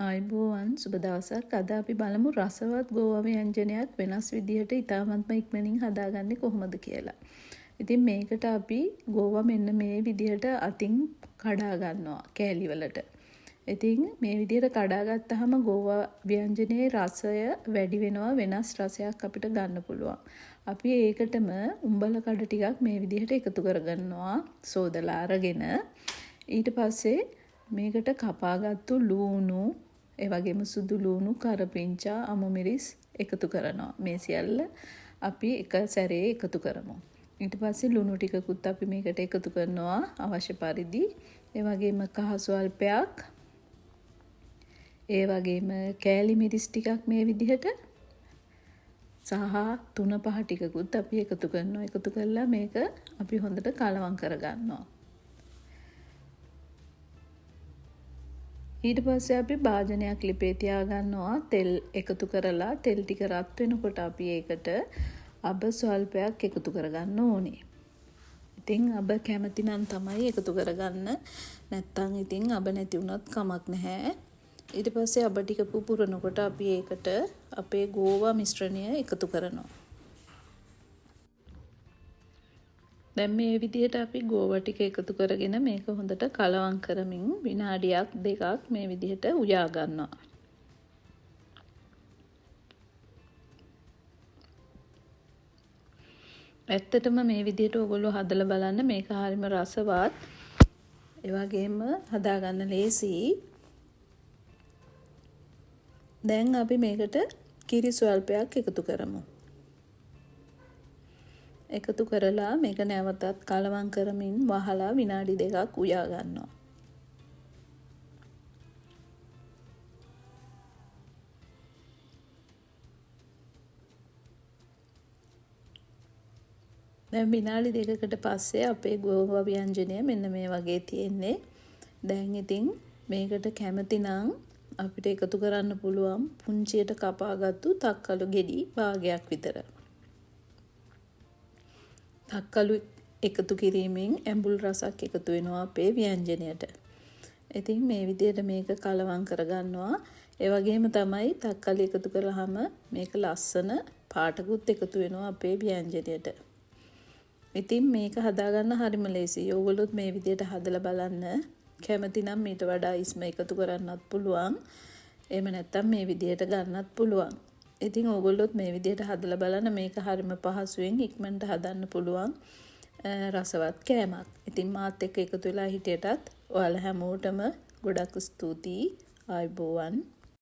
ආයුබෝවන් සුබ දවසක්. අද අපි බලමු රසවත් ගෝවා ව්‍යංජනයක් වෙනස් විදිහට ඉතාමත්ම ඉක්මනින් හදාගන්නේ කොහොමද කියලා. ඉතින් මේකට අපි ගෝවා මෙන්න මේ විදිහට අතින් කඩා ගන්නවා කෑලි වලට. ඉතින් මේ විදිහට කඩා ගත්තාම ගෝවා ව්‍යංජනයේ රසය වැඩි වෙනවා, වෙනස් රසයක් අපිට ගන්න පුළුවන්. අපි ඒකටම උඹල කඩ ටිකක් මේ විදිහට එකතු කරගන්නවා සෝදලා අරගෙන. ඊට පස්සේ මේකට කපාගත්තු ලූණු, ඒ වගේම සුදු ලූණු, කරපිංචා, අමු මිරිස් එකතු කරනවා. මේ සියල්ල අපි එක සැරේ එකතු කරමු. ඊට පස්සේ ලුණු ටිකකුත් අපි මේකට එකතු කරනවා අවශ්‍ය පරිදි. ඒ වගේම කහ ස්වල්පයක්, ඒ වගේම කෑලි මිරිස් ටිකක් මේ විදිහට සහ 3-5 ටිකකුත් අපි එකතු කරනවා. එකතු කරලා මේක අපි හොඳට කලවම් කරගන්නවා. ඊට පස්සේ අපි භාජනයක් ලිපේ තියාගන්නවා. තෙල් එකතු කරලා තෙල් ටික රත් වෙනකොට අපි ඒකට අබ ස්වල්පයක් එකතු කරගන්න ඕනේ. ඉතින් අබ කැමති නම් තමයි එකතු කරගන්න. නැත්තම් ඉතින් අබ නැති වුණත් කමක් නැහැ. ඊට පස්සේ අබ ටික පුපුරනකොට අපි ඒකට අපේ ගෝවා මිශ්‍රණය එකතු කරනවා. දැන් මේ විදිහට අපි ගෝවා ටික එකතු කරගෙන මේක හොඳට කලවම් කරමින් විනාඩියක් දෙකක් මේ විදිහට උයා ගන්නවා. ඇත්තටම මේ විදිහට ඔයගොල්ලෝ හදලා බලන්න, මේක හරිම රසවත්. ඒ වගේම හදාගන්න ලේසි. දැන් අපි මේකට කිරි ස්වල්පයක් එකතු කරමු. එකතු කරලා මේක නැවතත් කලවම් කරමින් වහලා විනාඩි දෙකක් උයා ගන්නවා. දැන් විනාඩි දෙකකට පස්සේ අපේ ගෝවා ව්‍යංජනය මෙන්න මේ වගේ තියෙන්නේ. දැන් ඉතින් මේකට කැමති නම් අපිට එකතු කරන්න පුළුවන් පුංචියට කපාගත්තු තක්කලු ගෙඩි භාගයක් විතර. තක්කලු එකතු කිරීමෙන් ඇඹුල් රසක් එකතු වෙනවා අපේ ව්‍යංජනයට. ඉතින් මේ විදිහට මේක කලවම් කරගන්නවා. ඒ වගේම තමයි තක්කලු එකතු කරාම මේක ලස්සන පාටකුත් එකතු වෙනවා අපේ ව්‍යංජනයට. ඉතින් මේක හදාගන්න හරිම ලේසියි. ඕගොල්ලොත් මේ විදිහට හදලා බලන්න. කැමති නම් ඊට වඩා ඉස්ම එකතු කරන්නත් පුළුවන්. එහෙම නැත්නම් මේ විදිහට ගන්නත් පුළුවන්. ඉතින් ඕගොල්ලොත් මේ විදිහට හදලා බලන්න. මේක හරිම පහසුවෙන් ඉක්මනට හදන්න පුළුවන් රසවත් කෑමක්. ඉතින් මාත් එක්ක එකතු වෙලා හිටියටත් ඔයාලා හැමෝටම ගොඩක් ස්තුතියි. ආයුබෝවන්.